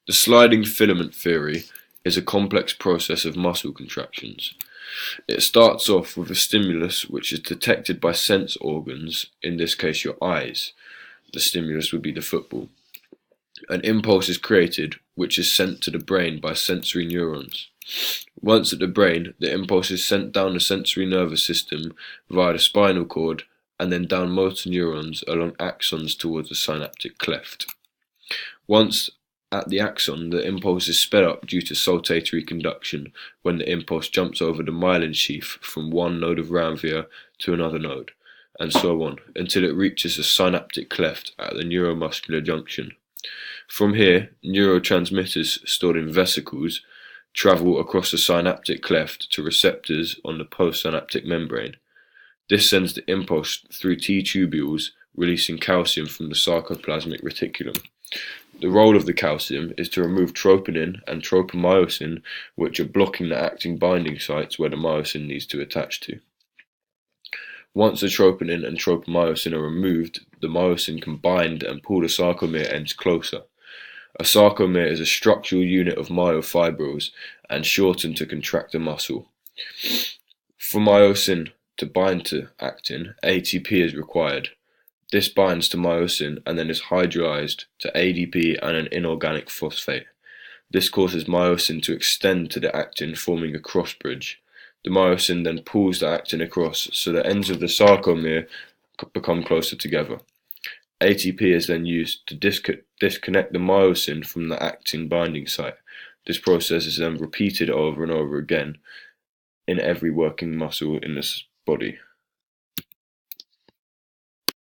The sliding filament theory is a complex process of muscle contractions. It starts off with a stimulus which is detected by sense organs, in this case your eyes. The stimulus would be the football. An impulse is created which is sent to the brain by sensory neurons. Once at the brain, the impulse is sent down the sensory nervous system via the spinal cord and then down motor neurons along axons towards the synaptic cleft. Once at the axon, the impulse is sped up due to saltatory conduction when the impulse jumps over the myelin sheath from one node of Ranvier to another node, and so on, until it reaches the synaptic cleft at the neuromuscular junction. From here, neurotransmitters stored in vesicles travel across the synaptic cleft to receptors on the postsynaptic membrane. This sends the impulse through T-tubules, releasing calcium from the sarcoplasmic reticulum. The role of the calcium is to remove troponin and tropomyosin, which are blocking the actin binding sites where the myosin needs to attach to. Once the troponin and tropomyosin are removed, the myosin can bind and pull the sarcomere ends closer. A sarcomere is a structural unit of myofibrils and shortened to contract a muscle. For myosin to bind to actin, ATP is required. This binds to myosin and then is hydrolyzed to ADP and an inorganic phosphate. This causes myosin to extend to the actin, forming a cross bridge. The myosin then pulls the actin across, so the ends of the sarcomere become closer together. ATP is then used to disconnect the myosin from the actin binding site. This process is then repeated over and over again in every working muscle in the body.